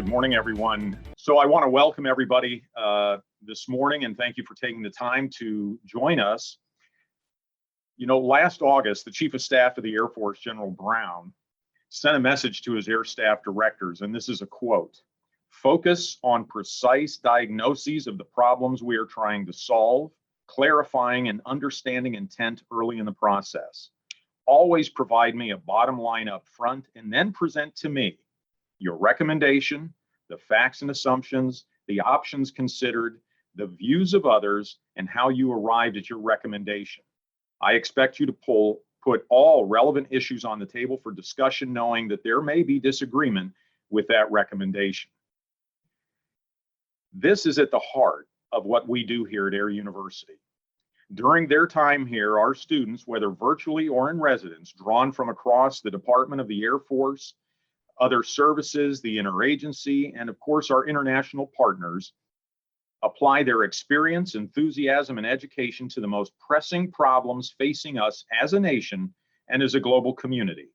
Good morning, everyone. So I want to welcome everybody this morning and thank you for taking the time to join us. You know, last August, the Chief of Staff of the Air Force, General Brown, sent a message to his Air Staff directors, and this is a quote: "Focus on precise diagnoses of the problems we are trying to solve, clarifying and understanding intent early in the process. Always provide me a bottom line up front and then present to me your recommendation, the facts and assumptions, the options considered, the views of others, and how you arrived at your recommendation. I expect you to put all relevant issues on the table for discussion, knowing that there may be disagreement with that recommendation." This is at the heart of what we do here at Air University. During their time here, our students, whether virtually or in residence, drawn from across the Department of the Air Force, other services, the interagency, and of course our international partners, apply their experience, enthusiasm, and education to the most pressing problems facing us as a nation and as a global community.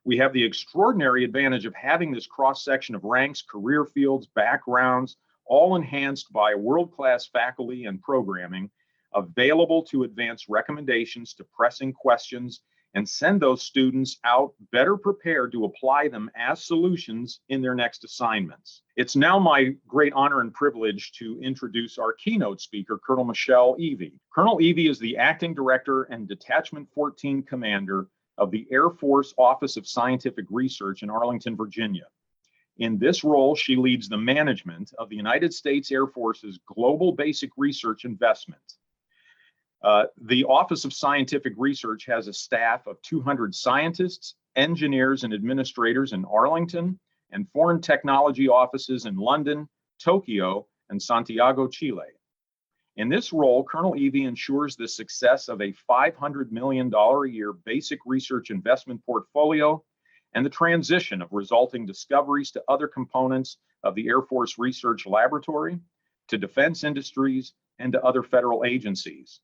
We have the extraordinary advantage of having this cross-section of ranks, career fields, backgrounds, all enhanced by world-class faculty and programming available to advance recommendations to pressing questions and send those students out better prepared to apply them as solutions in their next assignments. It's now my great honor and privilege to introduce our keynote speaker, Colonel Michelle Evey. Colonel Evey is the Acting Director and Detachment 14 Commander of the Air Force Office of Scientific Research in Arlington, Virginia. In this role, she leads the management of the United States Air Force's Global Basic Research Investment. The Office of Scientific Research has a staff of 200 scientists, engineers, and administrators in Arlington and foreign technology offices in London, Tokyo, and Santiago, Chile. In this role, Colonel Evey ensures the success of a $500 million a year basic research investment portfolio and the transition of resulting discoveries to other components of the Air Force Research Laboratory, to defense industries, and to other federal agencies.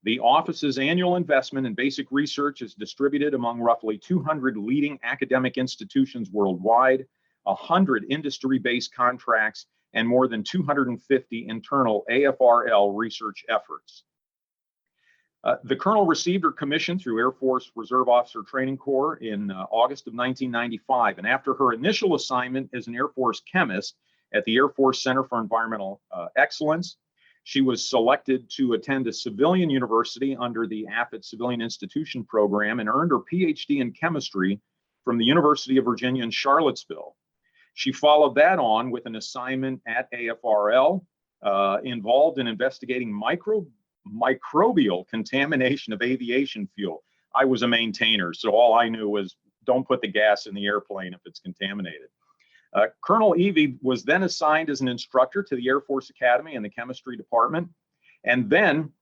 The office's annual investment in basic research is distributed among roughly 200 leading academic institutions worldwide, 100 industry-based contracts, and more than 250 internal AFRL research efforts. The Colonel received her commission through Air Force Reserve Officer Training Corps in August of 1995, and after her initial assignment as an Air Force chemist at the Air Force Center for Environmental Excellence, she was selected to attend a civilian university under the AFIT Civilian Institution Program and earned her PhD in chemistry from the University of Virginia in Charlottesville. She followed that on with an assignment at AFRL involved in investigating microbial contamination of aviation fuel. I was a maintainer, so all I knew was don't put the gas in the airplane if it's contaminated. Colonel Evey was then assigned as an instructor to the Air Force Academy in the chemistry department, and then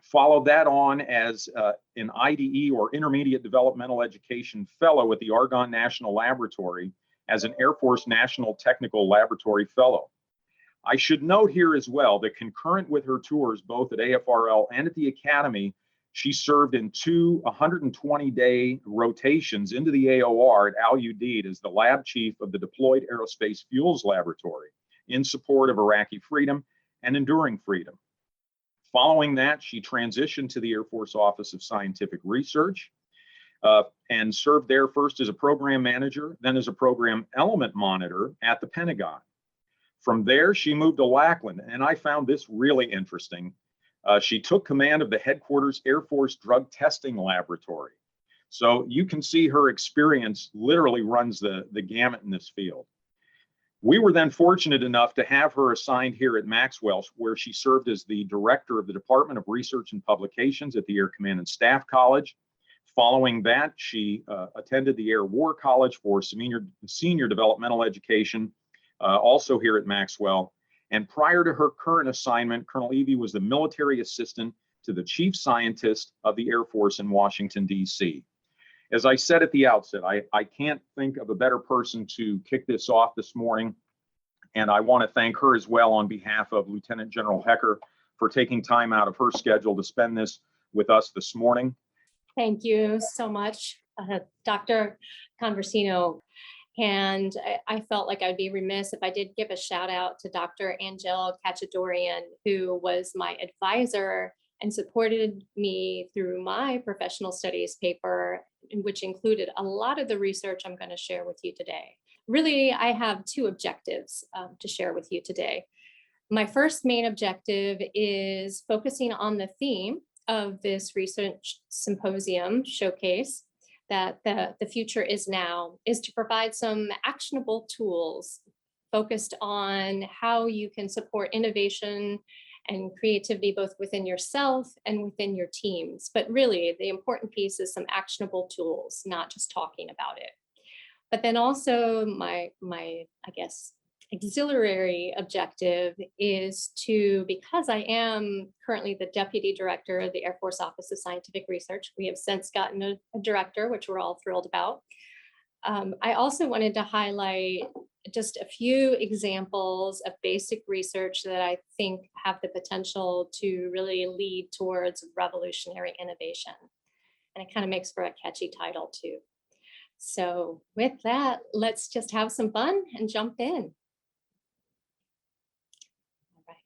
followed that on as an IDE or Intermediate Developmental Education Fellow at the Argonne National Laboratory as an Air Force National Technical Laboratory Fellow. I should note here as well that concurrent with her tours both at AFRL and at the Academy, she served in two 120-day rotations into the AOR at Al Udeid as the lab chief of the Deployed Aerospace Fuels Laboratory in support of Iraqi freedom and enduring freedom. Following that, she transitioned to the Air Force Office of Scientific Research and served there first as a program manager, then as a program element monitor at the Pentagon. From there, she moved to Lackland, and I found this really interesting. She took command of the headquarters Air Force Drug Testing Laboratory. So you can see her experience literally runs the gamut in this field. We were then fortunate enough to have her assigned here at Maxwell, where she served as the director of the Department of Research and Publications at the Air Command and Staff College. Following that, she attended the Air War College for senior developmental education, also here at Maxwell. And prior to her current assignment, Colonel Evey was the military assistant to the chief scientist of the Air Force in Washington, D.C. As I said at the outset, I can't think of a better person to kick this off this morning. And I want to thank her as well on behalf of Lieutenant General Hecker for taking time out of her schedule to spend this with us this morning. Thank you so much, Dr. Conversino. And I felt like I'd be remiss if I did give a shout out to Dr. Angel Kachadorian, who was my advisor and supported me through my professional studies paper, which included a lot of the research I'm going to share with you today. Really, I have two objectives to share with you today. My first main objective is focusing on the theme of this research symposium showcase, that the future is now, is to provide some actionable tools focused on how you can support innovation and creativity both within yourself and within your teams. But really, the important piece is some actionable tools, not just talking about it. But then also my I guess auxiliary objective is to, because I am currently the deputy director of the Air Force Office of Scientific Research, we have since gotten a director, which we're all thrilled about. I also wanted to highlight just a few examples of basic research that I think have the potential to really lead towards revolutionary innovation. And it kind of makes for a catchy title too. So with that, let's just have some fun and jump in. All right.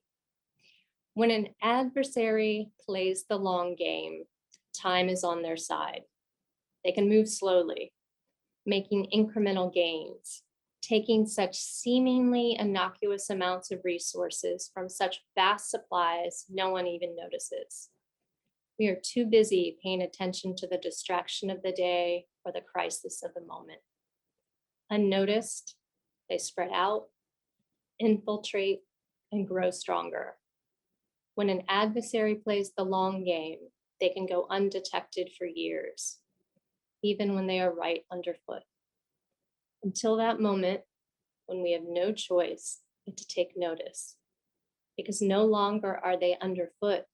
When an adversary plays the long game, time is on their side. They can move slowly, making incremental gains, taking such seemingly innocuous amounts of resources from such vast supplies no one even notices. We are too busy paying attention to the distraction of the day or the crisis of the moment. Unnoticed, they spread out, infiltrate, and grow stronger. When an adversary plays the long game, they can go undetected for years, even when they are right underfoot. Until that moment when we have no choice but to take notice, because no longer are they underfoot,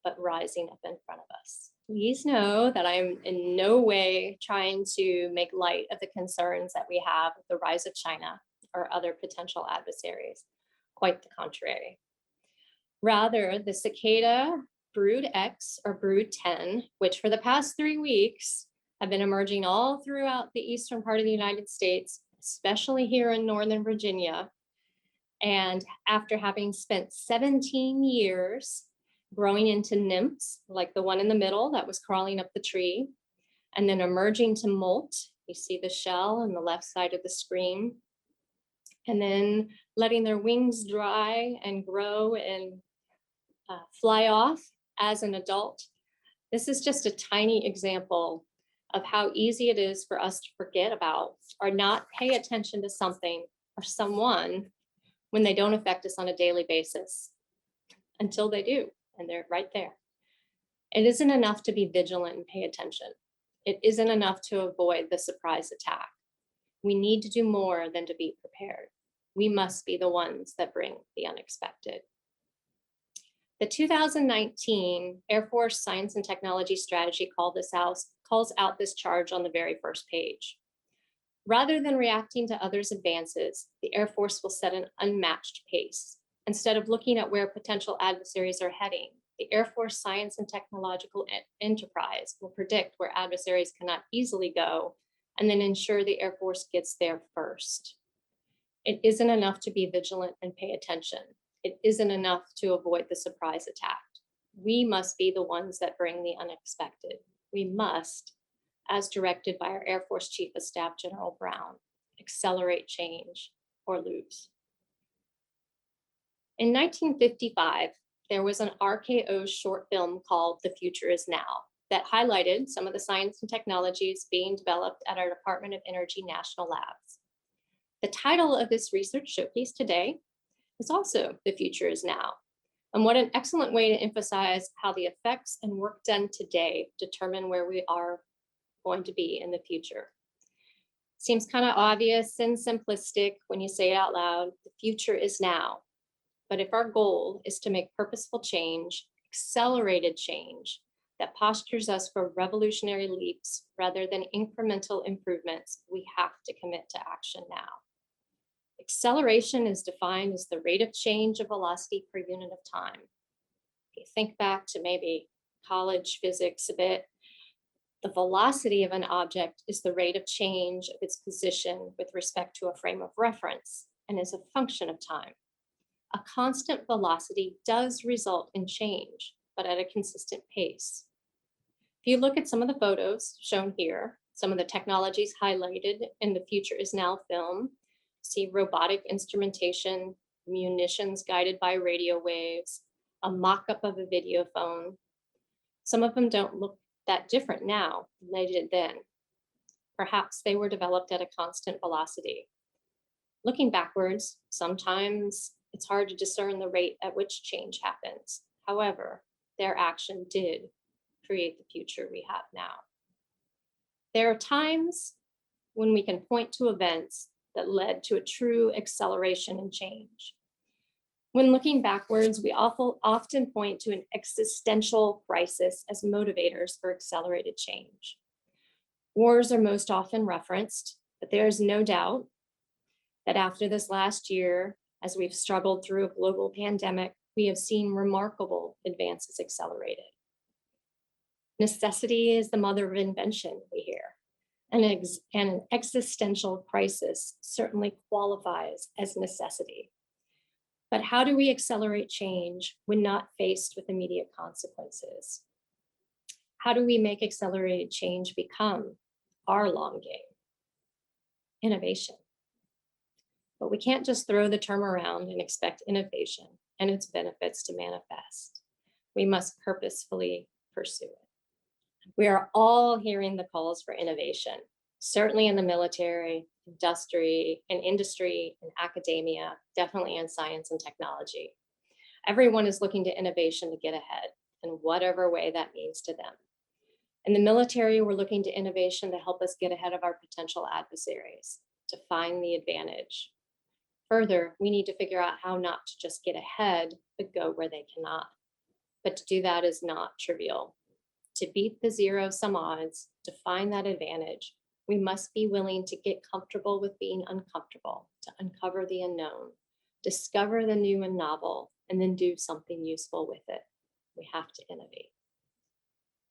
but rising up in front of us. Please know that I'm in no way trying to make light of the concerns that we have with the rise of China or other potential adversaries. Quite the contrary. Rather, the cicada brood X or brood 10, which for the past 3 weeks have been emerging all throughout the eastern part of the United States, especially here in Northern Virginia. And after having spent 17 years growing into nymphs, like the one in the middle that was crawling up the tree, and then emerging to molt. You see the shell on the left side of the screen, and then letting their wings dry and grow and fly off as an adult. This is just a tiny example of how easy it is for us to forget about or not pay attention to something or someone when they don't affect us on a daily basis, until they do, and they're right there. It isn't enough to be vigilant and pay attention. It isn't enough to avoid the surprise attack. We need to do more than to be prepared. We must be the ones that bring the unexpected. The 2019 Air Force Science and Technology Strategy calls out this charge on the very first page. Rather than reacting to others' advances, the Air Force will set an unmatched pace. Instead of looking at where potential adversaries are heading, the Air Force Science and Technological Enterprise will predict where adversaries cannot easily go and then ensure the Air Force gets there first. It isn't enough to be vigilant and pay attention. It isn't enough to avoid the surprise attack. We must be the ones that bring the unexpected. We must, as directed by our Air Force Chief of Staff, General Brown, accelerate change or lose. In 1955, there was an RKO short film called The Future Is Now that highlighted some of the science and technologies being developed at our Department of Energy National Labs. The title of this research showcase today is also The Future Is Now. And what an excellent way to emphasize how the effects and work done today determine where we are going to be in the future. Seems kind of obvious and simplistic when you say it out loud. The future is now. But if our goal is to make purposeful change, accelerated change that postures us for revolutionary leaps rather than incremental improvements, we have to commit to action now. Acceleration is defined as the rate of change of velocity per unit of time. If you think back to maybe college physics a bit, The velocity of an object is the rate of change of its position with respect to a frame of reference and is a function of time. A constant velocity does result in change, but at a consistent pace. If you look at some of the photos shown here, some of the technologies highlighted in the future is now film, see robotic instrumentation, munitions guided by radio waves, a mock-up of a video phone. Some of them don't look that different now than they did then. Perhaps they were developed at a constant velocity. Looking backwards, sometimes it's hard to discern the rate at which change happens. However, their action did create the future we have now. There are times when we can point to events that led to a true acceleration and change. When looking backwards, we often point to an existential crisis as motivators for accelerated change. Wars are most often referenced, but there is no doubt that after this last year, as we've struggled through a global pandemic, we have seen remarkable advances accelerated. Necessity is the mother of invention, we hear, and an existential crisis certainly qualifies as necessity. But how do we accelerate change when not faced with immediate consequences? How do we make accelerated change become our long game? Innovation. But we can't just throw the term around and expect innovation and its benefits to manifest. We must purposefully pursue it. We are all hearing the calls for innovation, certainly in the military, industry, and academia, definitely in science and technology. Everyone is looking to innovation to get ahead in whatever way that means to them. In the military, we're looking to innovation to help us get ahead of our potential adversaries, to find the advantage. Further, we need to figure out how not to just get ahead, but go where they cannot. But to do that is not trivial. To beat the zero-sum odds, to find that advantage, we must be willing to get comfortable with being uncomfortable, to uncover the unknown, discover the new and novel, and then do something useful with it. We have to innovate.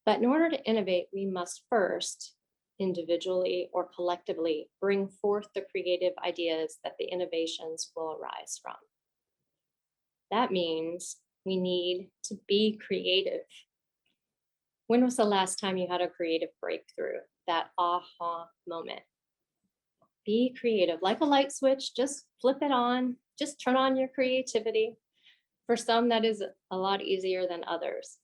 But in order to innovate, we must first, individually or collectively, bring forth the creative ideas that the innovations will arise from. That means we need to be creative. When was the last time you had a creative breakthrough, that aha moment? Be creative, like a light switch, just flip it on, just turn on your creativity. For some, that is a lot easier than others.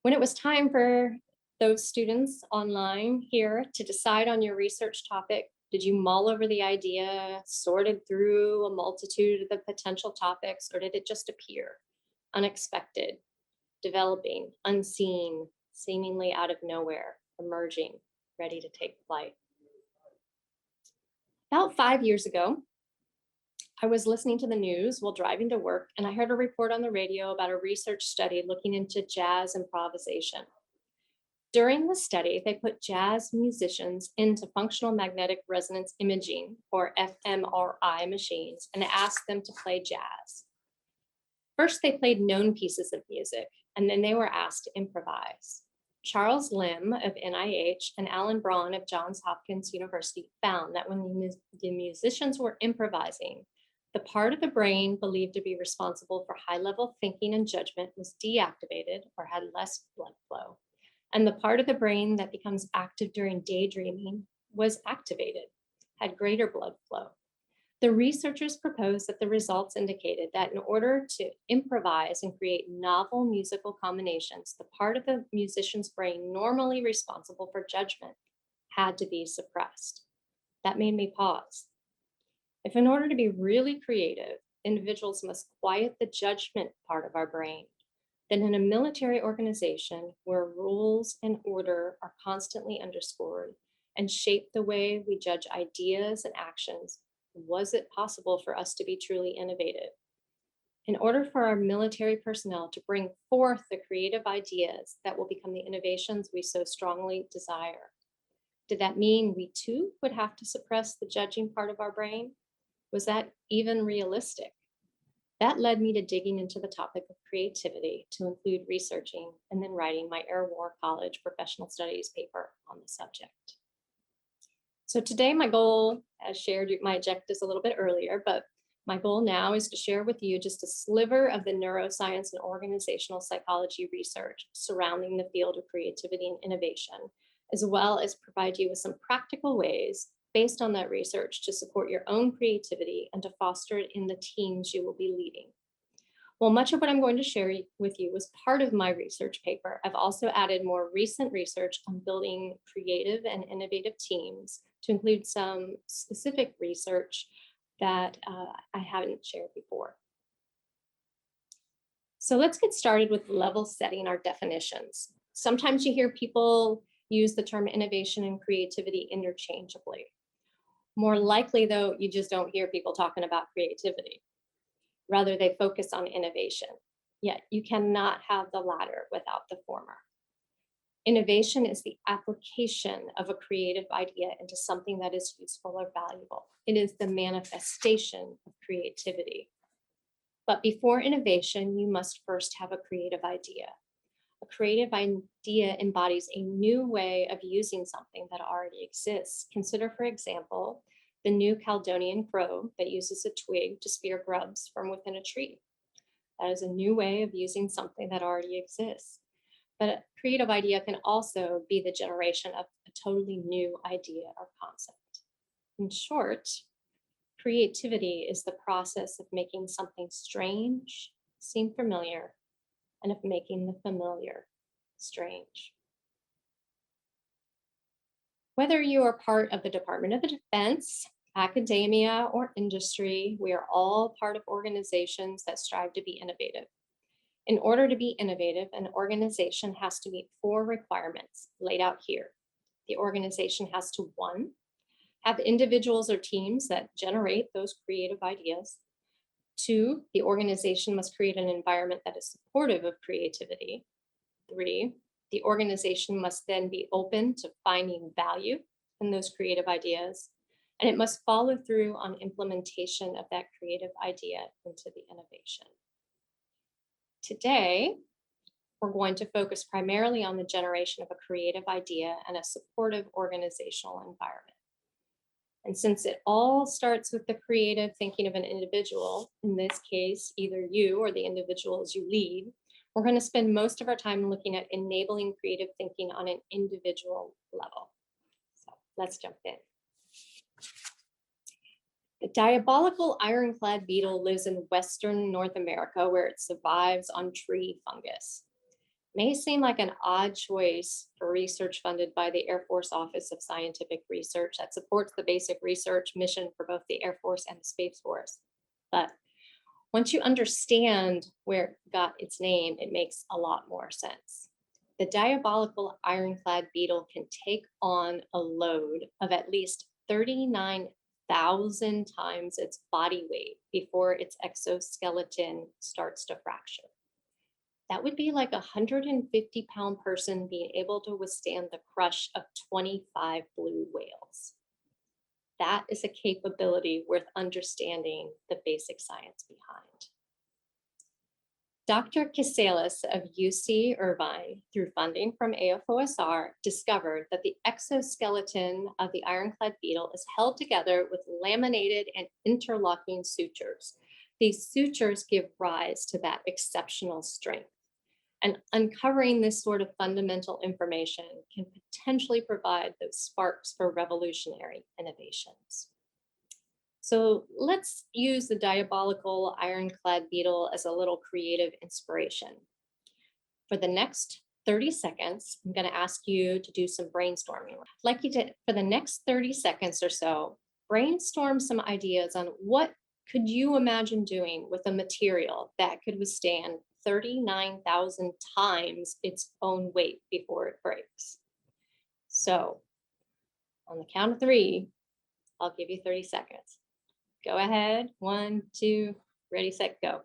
When it was time for those students online here to decide on your research topic, did you mull over the idea, sorted through a multitude of the potential topics, or did it just appear unexpected, developing, unseen, seemingly out of nowhere, emerging, ready to take flight? About 5 years ago, I was listening to the news while driving to work, and I heard a report on the radio about a research study looking into jazz improvisation. During the study, they put jazz musicians into functional magnetic resonance imaging, or fMRI machines, and asked them to play jazz. First, they played known pieces of music, and then they were asked to improvise. Charles Lim of NIH and Alan Braun of Johns Hopkins University found that when the musicians were improvising, the part of the brain believed to be responsible for high-level thinking and judgment was deactivated or had less blood flow. And the part of the brain that becomes active during daydreaming was activated, had greater blood flow. The researchers proposed that the results indicated that in order to improvise and create novel musical combinations, the part of the musician's brain normally responsible for judgment had to be suppressed. That made me pause. If in order to be really creative, individuals must quiet the judgment part of our brain, then in a military organization where rules and order are constantly underscored and shape the way we judge ideas and actions, was it possible for us to be truly innovative? In order for our military personnel to bring forth the creative ideas that will become the innovations we so strongly desire, did that mean we too would have to suppress the judging part of our brain? Was that even realistic? That led me to digging into the topic of creativity to include researching and then writing my Air War College professional studies paper on the subject. So today my goal, as shared my objectives a little bit earlier, but my goal now is to share with you just a sliver of the neuroscience and organizational psychology research surrounding the field of creativity and innovation, as well as provide you with some practical ways based on that research to support your own creativity and to foster it in the teams you will be leading. While much of what I'm going to share with you was part of my research paper, I've also added more recent research on building creative and innovative teams to include some specific research that I haven't shared before. So let's get started with level setting our definitions. Sometimes you hear people use the term innovation and creativity interchangeably. More likely, though, you just don't hear people talking about creativity. Rather, they focus on innovation. Yet you cannot have the latter without the former. Innovation is the application of a creative idea into something that is useful or valuable. It is the manifestation of creativity. But before innovation, you must first have a creative idea. A creative idea embodies a new way of using something that already exists. Consider, for example, the new Caledonian crow that uses a twig to spear grubs from within a tree. That is a new way of using something that already exists. But a creative idea can also be the generation of a totally new idea or concept. In short, creativity is the process of making something strange seem familiar and of making the familiar strange. Whether you are part of the Department of Defense, academia, or industry, we are all part of organizations that strive to be innovative. In order to be innovative, an organization has to meet 4 requirements laid out here. The organization has to, 1, have individuals or teams that generate those creative ideas. 2, the organization must create an environment that is supportive of creativity. 3, the organization must then be open to finding value in those creative ideas, and it must follow through on implementation of that creative idea into the innovation. Today, we're going to focus primarily on the generation of a creative idea and a supportive organizational environment. And since it all starts with the creative thinking of an individual, in this case, either you or the individuals you lead, we're going to spend most of our time looking at enabling creative thinking on an individual level. So let's jump in. The diabolical ironclad beetle lives in Western North America, where it survives on tree fungus. May seem like an odd choice for research funded by the Air Force Office of Scientific Research that supports the basic research mission for both the Air Force and the Space Force. But once you understand where it got its name, it makes a lot more sense. The diabolical ironclad beetle can take on a load of at least 39,000 times its body weight before its exoskeleton starts to fracture. That would be like a 150-pound person being able to withstand the crush of 25 blue whales. That is a capability worth understanding the basic science behind. Dr. Cicadas of UC Irvine, through funding from AFOSR, discovered that the exoskeleton of the ironclad beetle is held together with laminated and interlocking sutures. These sutures give rise to that exceptional strength. And uncovering this sort of fundamental information can potentially provide those sparks for revolutionary innovations. So let's use the diabolical ironclad beetle as a little creative inspiration. For the next 30 seconds, I'm going to ask you to do some brainstorming. I'd like you to, for the next 30 seconds or so, brainstorm some ideas on what could you imagine doing with a material that could withstand 39,000 times its own weight before it breaks. So on the count of 3, I'll give you 30 seconds. Go ahead. 1, 2, ready, set, go.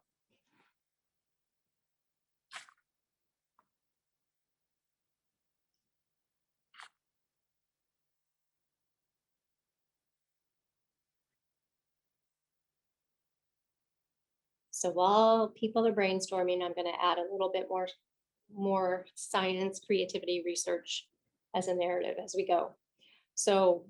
So while people are brainstorming, I'm going to add a little bit more science, creativity, research as a narrative as we go. So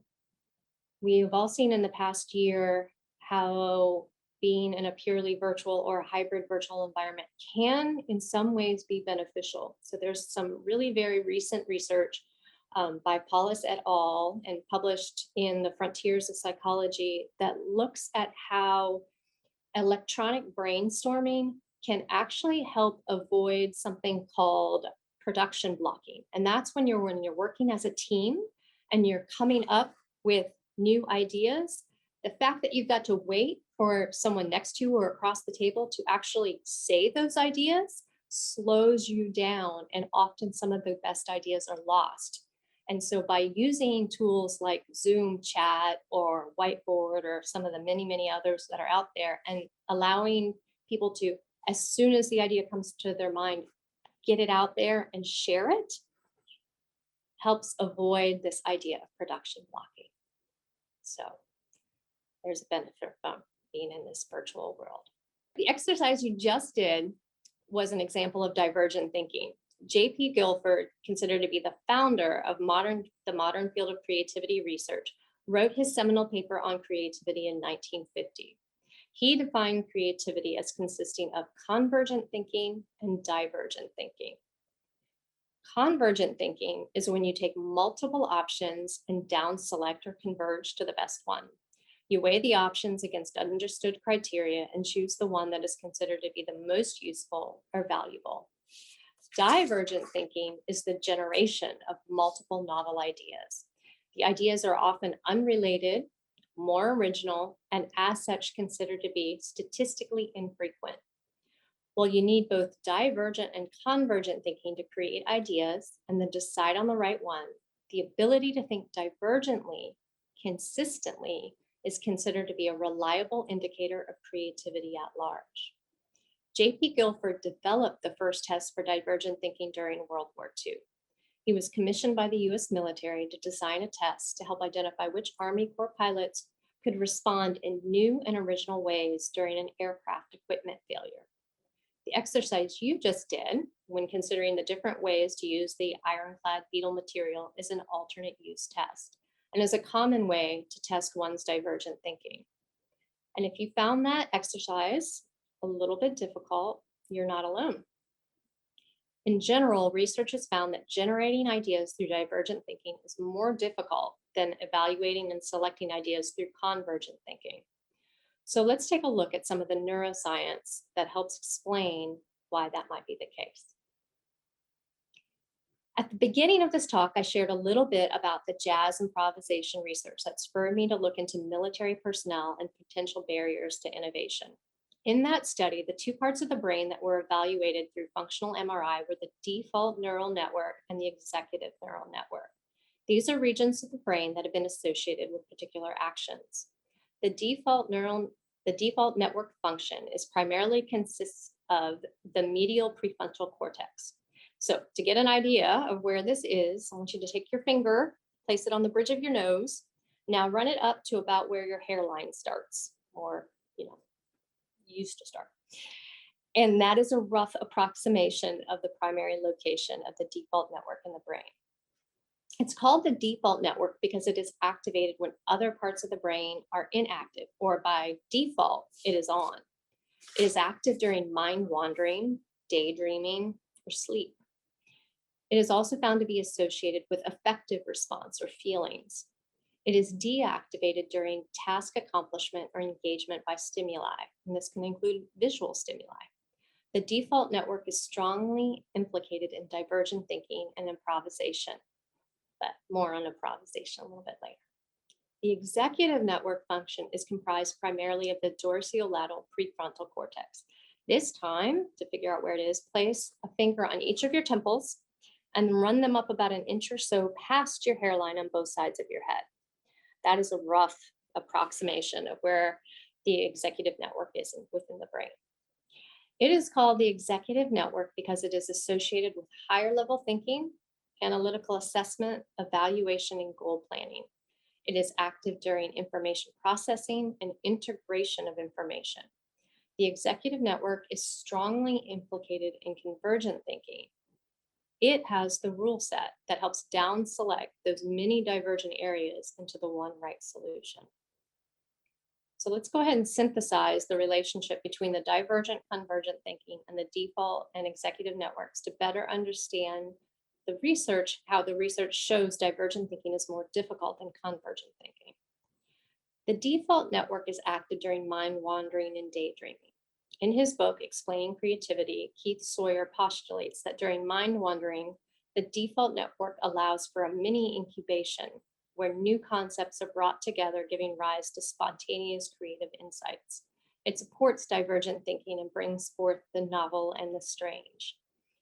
we've all seen in the past year how being in a purely virtual or hybrid virtual environment can, in some ways, be beneficial. So there's some really very recent research by Paulus et al. And published in the Frontiers of Psychology that looks at how electronic brainstorming can actually help avoid something called production blocking. And that's when you're working as a team and you're coming up with new ideas. The fact that you've got to wait for someone next to you or across the table to actually say those ideas slows you down, and often some of the best ideas are lost. And so by using tools like Zoom chat or Whiteboard or some of the many, many others that are out there, and allowing people to, as soon as the idea comes to their mind, get it out there and share it, helps avoid this idea of production blocking. So there's a benefit from being in this virtual world. The exercise you just did was an example of divergent thinking. J.P. Guilford, considered to be the founder of the modern field of creativity research, wrote his seminal paper on creativity in 1950. He defined creativity as consisting of convergent thinking and divergent thinking. Convergent thinking is when you take multiple options and down select or converge to the best one. You weigh the options against understood criteria and choose the one that is considered to be the most useful or valuable. Divergent thinking is the generation of multiple novel ideas. The ideas are often unrelated, more original, and as such considered to be statistically infrequent. Well, you need both divergent and convergent thinking to create ideas and then decide on the right one. The ability to think divergently consistently is considered to be a reliable indicator of creativity at large. J.P. Guilford developed the first test for divergent thinking during World War II. He was commissioned by the US military to design a test to help identify which Army Corps pilots could respond in new and original ways during an aircraft equipment failure. The exercise you just did, when considering the different ways to use the ironclad beetle material, is an alternate use test and is a common way to test one's divergent thinking. And if you found that exercise a little bit difficult, you're not alone. In general, research has found that generating ideas through divergent thinking is more difficult than evaluating and selecting ideas through convergent thinking. So let's take a look at some of the neuroscience that helps explain why that might be the case. At the beginning of this talk, I shared a little bit about the jazz improvisation research that spurred me to look into military personnel and potential barriers to innovation. In that study, the two parts of the brain that were evaluated through functional MRI were the default neural network and the executive neural network. These are regions of the brain that have been associated with particular actions. The default network function is primarily consists of the medial prefrontal cortex. So to get an idea of where this is, I want you to take your finger, place it on the bridge of your nose. Now run it up to about where your hairline starts, or used to start. And that is a rough approximation of the primary location of the default network in the brain. It's called the default network because it is activated when other parts of the brain are inactive, or by default, it is on. It is active during mind wandering, daydreaming, or sleep. It is also found to be associated with affective response or feelings. It is deactivated during task accomplishment or engagement by stimuli, and this can include visual stimuli. The default network is strongly implicated in divergent thinking and improvisation, but more on improvisation a little bit later. The executive network function is comprised primarily of the dorsolateral prefrontal cortex. This time, to figure out where it is, place a finger on each of your temples and run them up about an inch or so past your hairline on both sides of your head. That is a rough approximation of where the executive network is within the brain. It is called the executive network because it is associated with higher level thinking, analytical assessment, evaluation, and goal planning. It is active during information processing and integration of information. the executive network is strongly implicated in convergent thinking. It has the rule set that helps down select those many divergent areas into the one right solution. So let's go ahead and synthesize the relationship between the divergent convergent thinking and the default and executive networks to better understand the research, how the research shows divergent thinking is more difficult than convergent thinking. The default network is active during mind wandering and daydreaming. In his book, Explaining Creativity, Keith Sawyer postulates that during mind wandering, the default network allows for a mini incubation where new concepts are brought together, giving rise to spontaneous creative insights. It supports divergent thinking and brings forth the novel and the strange.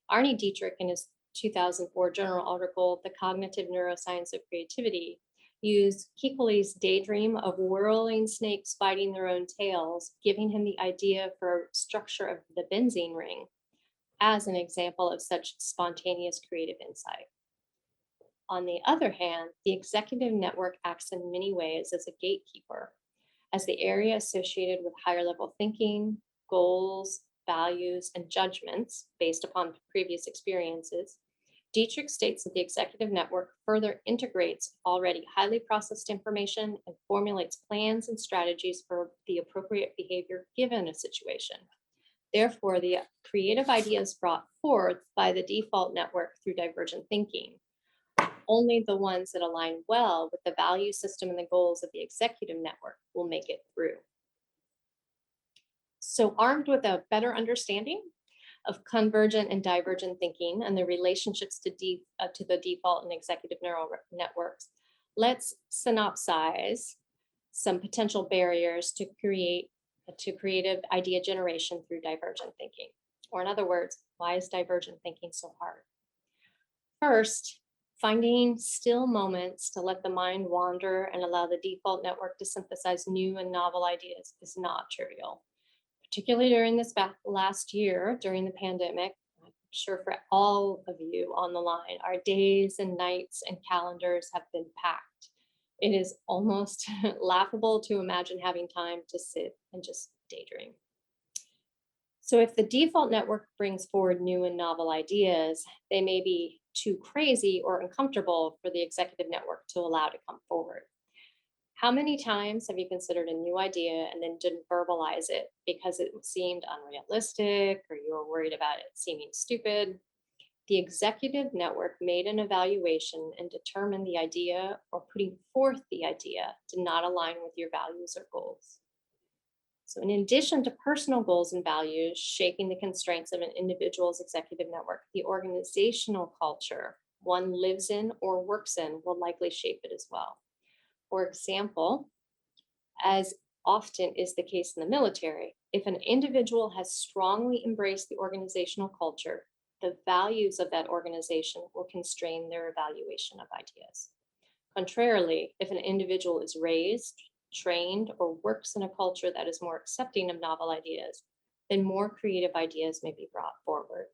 Arne Dietrich, in his 2004 journal article, The Cognitive Neuroscience of Creativity, used Kikulé's daydream of whirling snakes fighting their own tails, giving him the idea for structure of the benzene ring as an example of such spontaneous creative insight. On the other hand, the executive network acts in many ways as a gatekeeper, as the area associated with higher level thinking, goals, values, and judgments based upon previous experiences. Dietrich states that the executive network further integrates already highly processed information and formulates plans and strategies for the appropriate behavior given a situation. Therefore, the creative ideas brought forth by the default network through divergent thinking, only the ones that align well with the value system and the goals of the executive network will make it through. So, armed with a better understanding of convergent and divergent thinking and the relationships to the default and executive neural networks, let's synopsize some potential barriers to creative idea generation through divergent thinking. Or in other words, why is divergent thinking so hard? First, finding still moments to let the mind wander and allow the default network to synthesize new and novel ideas is not trivial. Particularly during this last year, during the pandemic, I'm sure for all of you on the line, our days and nights and calendars have been packed. It is almost laughable to imagine having time to sit and just daydream. So if the default network brings forward new and novel ideas, they may be too crazy or uncomfortable for the executive network to allow to come forward. How many times have you considered a new idea and then didn't verbalize it because it seemed unrealistic or you were worried about it seeming stupid? The executive network made an evaluation and determined the idea or putting forth the idea did not align with your values or goals. So in addition to personal goals and values shaping the constraints of an individual's executive network, the organizational culture one lives in or works in will likely shape it as well. For example, as often is the case in the military, if an individual has strongly embraced the organizational culture, the values of that organization will constrain their evaluation of ideas. Contrarily, if an individual is raised, trained, or works in a culture that is more accepting of novel ideas, then more creative ideas may be brought forward.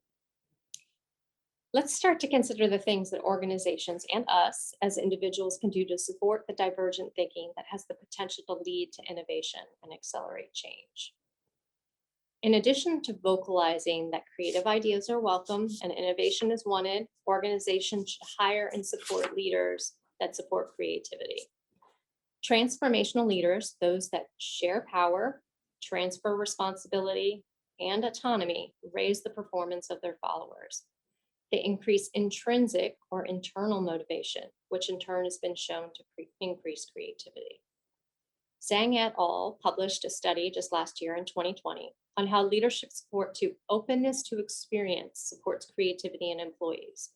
Let's start to consider the things that organizations and us as individuals can do to support the divergent thinking that has the potential to lead to innovation and accelerate change. In addition to vocalizing that creative ideas are welcome and innovation is wanted, organizations should hire and support leaders that support creativity. Transformational leaders, those that share power, transfer responsibility, and autonomy, raise the performance of their followers. They increase intrinsic or internal motivation, which in turn has been shown to increase creativity. Zhang et al. Published a study just last year in 2020 on how leadership support to openness to experience supports creativity in employees.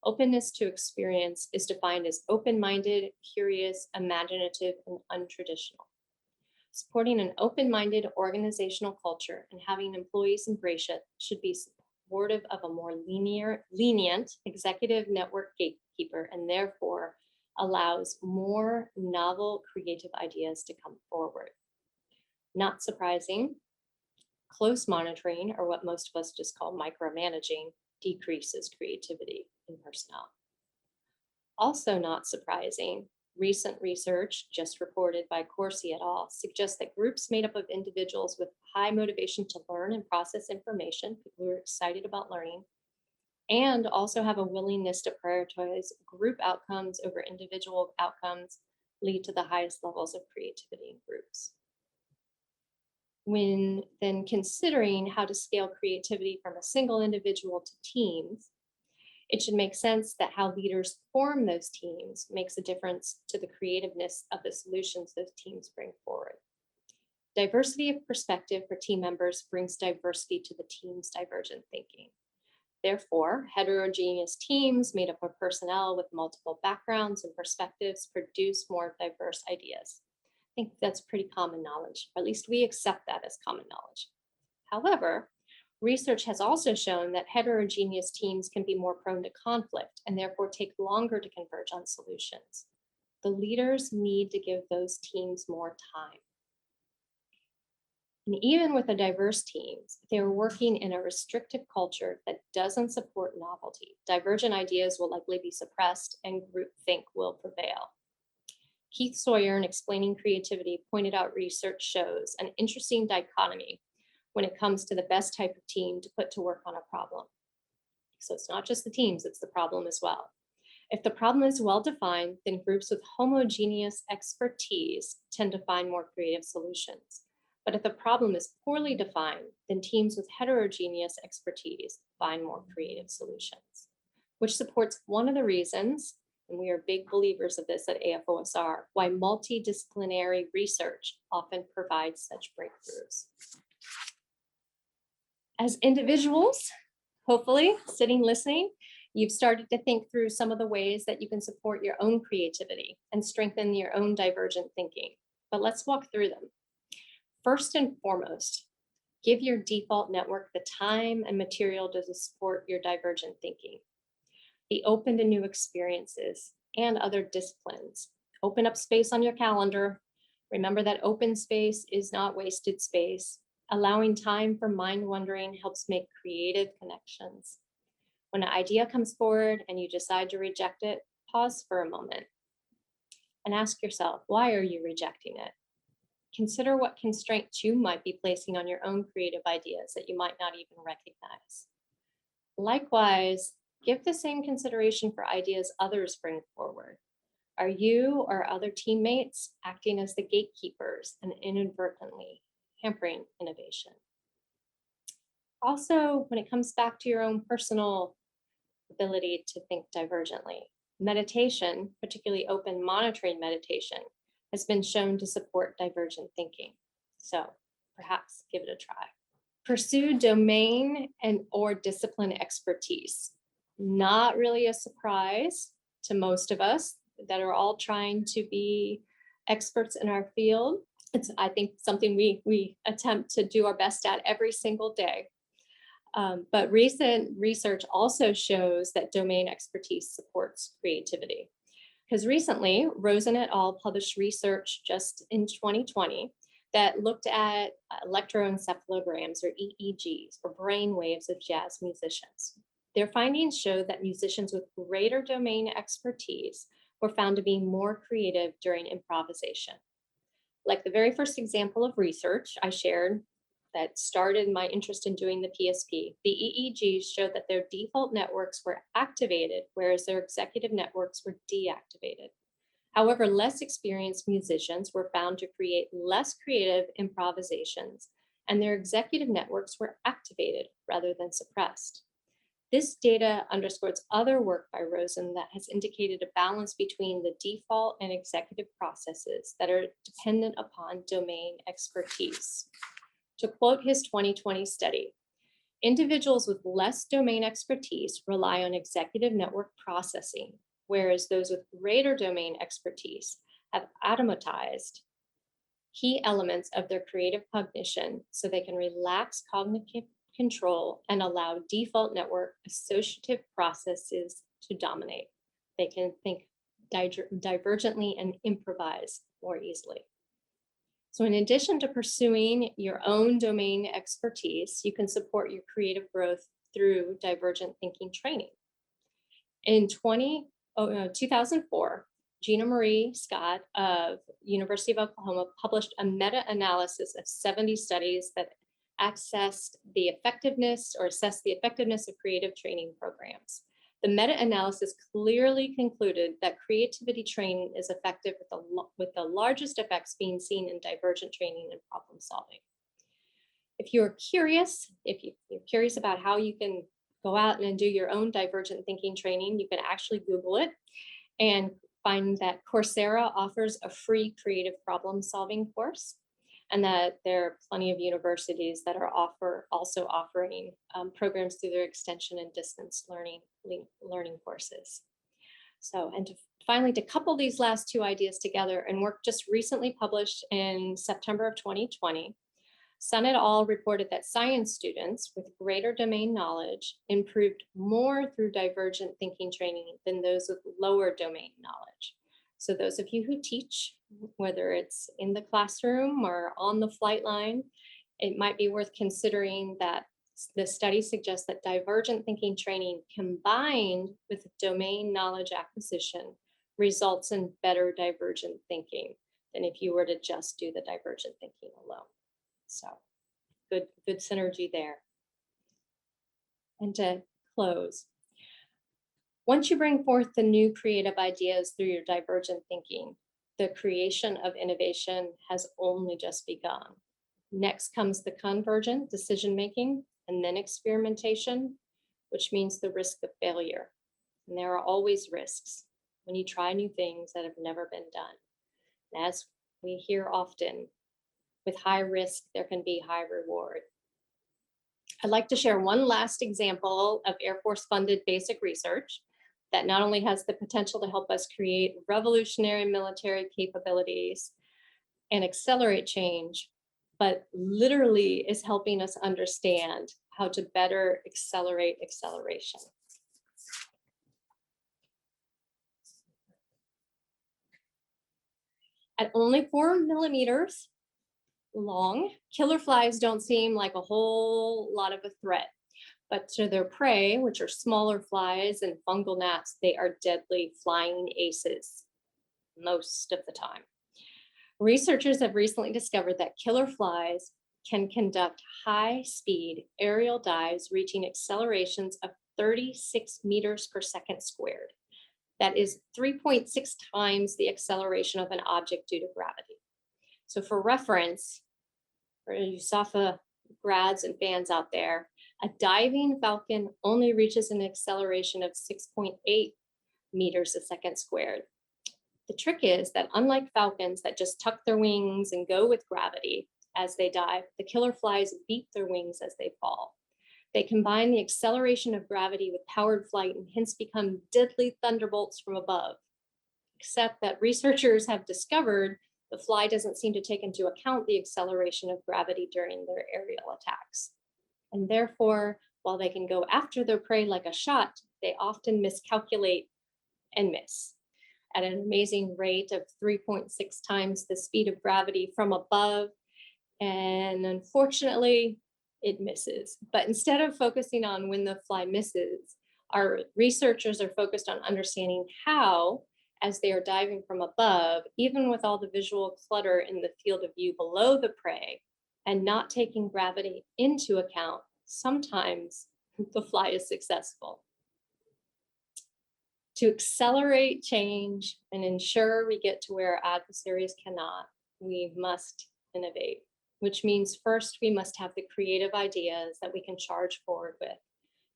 Openness to experience is defined as open-minded, curious, imaginative, and untraditional. Supporting an open-minded organizational culture and having employees embrace it should be supportive of a more lenient executive network gatekeeper and therefore allows more novel creative ideas to come forward. Not surprising, close monitoring, or what most of us just call micromanaging, decreases creativity in personnel. Also not surprising, Recent research, just reported by Corsi et al., suggests that groups made up of individuals with high motivation to learn and process information, people who are excited about learning, and also have a willingness to prioritize group outcomes over individual outcomes, lead to the highest levels of creativity in groups. When then considering how to scale creativity from a single individual to teams, it should make sense that how leaders form those teams makes a difference to the creativeness of the solutions those teams bring forward. Diversity of perspective for team members brings diversity to the team's divergent thinking. Therefore, heterogeneous teams made up of personnel with multiple backgrounds and perspectives produce more diverse ideas. I think that's pretty common knowledge, or at least we accept that as common knowledge. However, research has also shown that heterogeneous teams can be more prone to conflict and therefore take longer to converge on solutions. The leaders need to give those teams more time. And even with the diverse teams, if they are working in a restrictive culture that doesn't support novelty, divergent ideas will likely be suppressed and groupthink will prevail. Keith Sawyer, in explaining creativity, pointed out research shows an interesting dichotomy when it comes to the best type of team to put to work on a problem. So it's not just the teams, it's the problem as well. If the problem is well defined, then groups with homogeneous expertise tend to find more creative solutions. But if the problem is poorly defined, then teams with heterogeneous expertise find more creative solutions, which supports one of the reasons, and we are big believers of this at AFOSR, why multidisciplinary research often provides such breakthroughs. As individuals, hopefully sitting listening, you've started to think through some of the ways that you can support your own creativity and strengthen your own divergent thinking. But let's walk through them. First and foremost, give your default network the time and material to support your divergent thinking. Be open to new experiences and other disciplines. Open up space on your calendar. Remember that open space is not wasted space. Allowing time for mind wandering helps make creative connections. When an idea comes forward and you decide to reject it, pause for a moment and ask yourself, why are you rejecting it? Consider what constraints you might be placing on your own creative ideas that you might not even recognize. Likewise, give the same consideration for ideas others bring forward. Are you or other teammates acting as the gatekeepers and inadvertently hampering innovation? Also, when it comes back to your own personal ability to think divergently, meditation, particularly open monitoring meditation, has been shown to support divergent thinking. So perhaps give it a try. Pursue domain and or discipline expertise. Not really a surprise to most of us that are all trying to be experts in our field. It's, I think, something we attempt to do our best at every single day. But recent research also shows that domain expertise supports creativity. Because recently, Rosen et al. Published research just in 2020 that looked at electroencephalograms, or EEGs, or brain waves of jazz musicians. Their findings showed that musicians with greater domain expertise were found to be more creative during improvisation. Like the very first example of research I shared that started my interest in doing the PSP, the EEGs showed that their default networks were activated, whereas their executive networks were deactivated. However, less experienced musicians were found to create less creative improvisations, and their executive networks were activated rather than suppressed. This data underscores other work by Rosen that has indicated a balance between the default and executive processes that are dependent upon domain expertise. To quote his 2020 study, individuals with less domain expertise rely on executive network processing, whereas those with greater domain expertise have automatized key elements of their creative cognition so they can relax cognitive control and allow default network associative processes to dominate. They can think divergently and improvise more easily. So in addition to pursuing your own domain expertise, you can support your creative growth through divergent thinking training. In 2004, Gina Marie Scott of University of Oklahoma published a meta-analysis of 70 studies that assessed the effectiveness of creative training programs. The meta-analysis clearly concluded that creativity training is effective with the largest effects being seen in divergent training and problem solving. If you're curious about how you can go out and do your own divergent thinking training, you can actually Google it and find that Coursera offers a free creative problem solving course, and that there are plenty of universities that are also offering programs through their extension and distance learning courses. So, and finally, to couple these last two ideas together, and work just recently published in September of 2020, Sun et al. Reported that science students with greater domain knowledge improved more through divergent thinking training than those with lower domain knowledge. So those of you who teach, whether it's in the classroom or on the flight line, it might be worth considering that the study suggests that divergent thinking training combined with domain knowledge acquisition results in better divergent thinking than if you were to just do the divergent thinking alone. So good synergy there. And to close, once you bring forth the new creative ideas through your divergent thinking, the creation of innovation has only just begun. Next comes the convergent decision-making and then experimentation, which means the risk of failure. And there are always risks when you try new things that have never been done. And as we hear often, with high risk, there can be high reward. I'd like to share one last example of Air Force funded basic research that not only has the potential to help us create revolutionary military capabilities and accelerate change, but literally is helping us understand how to better accelerate acceleration. At only 4 millimeters long, killer flies don't seem like a whole lot of a threat, but to their prey, which are smaller flies and fungal gnats, they are deadly flying aces most of the time. Researchers have recently discovered that killer flies can conduct high-speed aerial dives reaching accelerations of 36 meters per second squared. That is 3.6 times the acceleration of an object due to gravity. So for reference, for USAFA grads and fans out there, a diving falcon only reaches an acceleration of 6.8 meters a second squared. The trick is that unlike falcons that just tuck their wings and go with gravity as they dive, the killer flies beat their wings as they fall. They combine the acceleration of gravity with powered flight and hence become deadly thunderbolts from above. Except that researchers have discovered the fly doesn't seem to take into account the acceleration of gravity during their aerial attacks. And therefore, while they can go after their prey like a shot, they often miscalculate and miss at an amazing rate of 3.6 times the speed of gravity from above. And unfortunately, it misses. But instead of focusing on when the fly misses, our researchers are focused on understanding how, as they are diving from above, even with all the visual clutter in the field of view below the prey, and not taking gravity into account, sometimes the fly is successful. To accelerate change and ensure we get to where adversaries cannot, we must innovate, which means first we must have the creative ideas that we can charge forward with,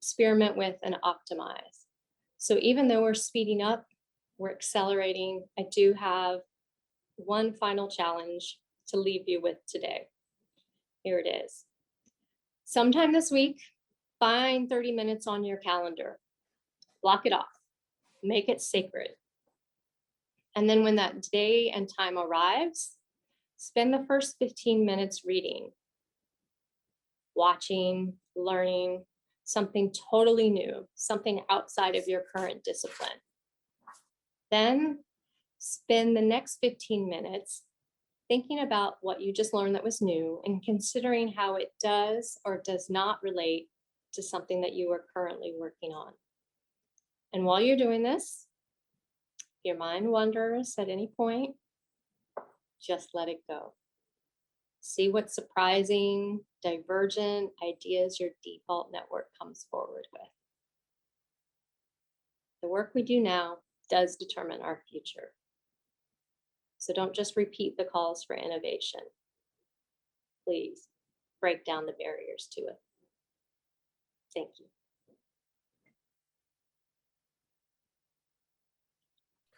experiment with, and optimize. So even though we're speeding up, we're accelerating, I do have one final challenge to leave you with today. Here it is. Sometime this week, find 30 minutes on your calendar, block it off, make it sacred. And then when that day and time arrives, spend the first 15 minutes reading, watching, learning something totally new, something outside of your current discipline. Then spend the next 15 minutes thinking about what you just learned that was new and considering how it does or does not relate to something that you are currently working on. And while you're doing this, If your mind wanders at any point, just let it go. See what surprising, divergent ideas your default network comes forward with. The work we do now does determine our future. So don't just repeat the calls for innovation. Please break down the barriers to it. Thank you.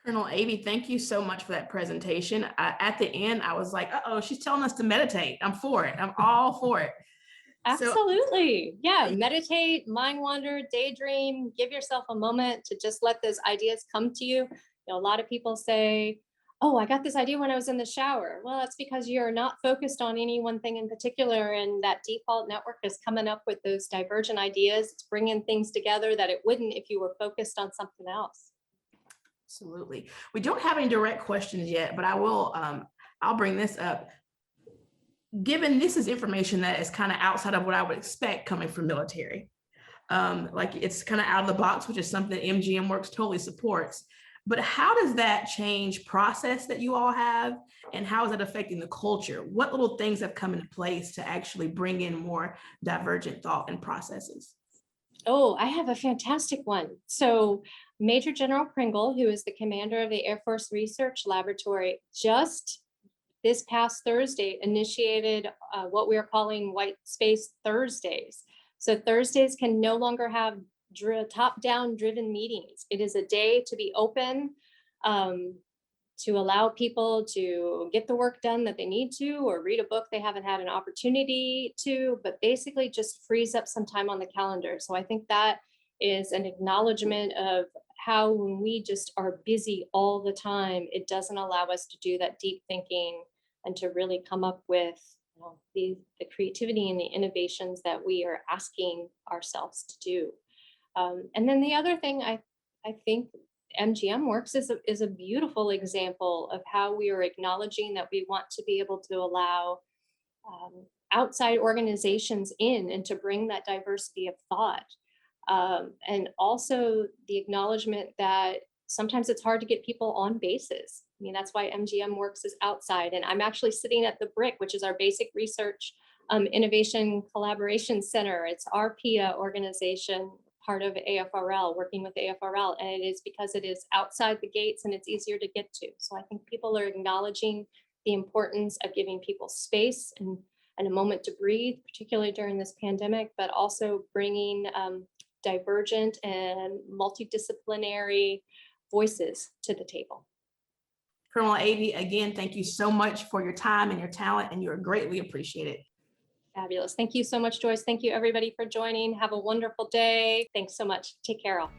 Colonel Avey, thank you so much for that presentation. At the end, I was like, uh-oh, she's telling us to meditate. I'm for it. I'm all for it. Absolutely. Yeah. Meditate, mind wander, daydream, give yourself a moment to just let those ideas come to you. A lot of people say, oh, I got this idea when I was in the shower. Well, that's because you're not focused on any one thing in particular. And that default network is coming up with those divergent ideas. It's bringing things together that it wouldn't if you were focused on something else. Absolutely. We don't have any direct questions yet, but I will, I'll bring this up. Given this is information that is kind of outside of what I would expect coming from military, like it's kind of out of the box, which is something MGM Works totally supports. But how does that change process that you all have, and how is it affecting the culture? What little things have come into place to actually bring in more divergent thought and processes? Oh, I have a fantastic one. So Major General Pringle, who is the commander of the Air Force Research Laboratory, just this past Thursday initiated what we are calling White Space Thursdays. So Thursdays can no longer have top-down driven meetings. It is a day to be open, to allow people to get the work done that they need to, or read a book they haven't had an opportunity to, but basically just frees up some time on the calendar. So I think that is an acknowledgement of how when we just are busy all the time, it doesn't allow us to do that deep thinking and to really come up with the creativity and the innovations that we are asking ourselves to do. And then the other thing I think MGM Works is a beautiful example of how we are acknowledging that we want to be able to allow outside organizations in and to bring that diversity of thought. And also the acknowledgement that sometimes it's hard to get people on bases. I mean, that's why MGM Works is outside. And I'm actually sitting at the BRIC, which is our Basic Research Innovation Collaboration Center. It's our PIA organization, part of AFRL, working with AFRL. And it is because it is outside the gates and it's easier to get to. So I think people are acknowledging the importance of giving people space and a moment to breathe, particularly during this pandemic, but also bringing divergent and multidisciplinary voices to the table. Colonel Avey, again, thank you so much for your time and your talent, and you're greatly appreciated. Fabulous. Thank you so much, Joyce. Thank you, everybody, for joining. Have a wonderful day. Thanks so much. Take care, all.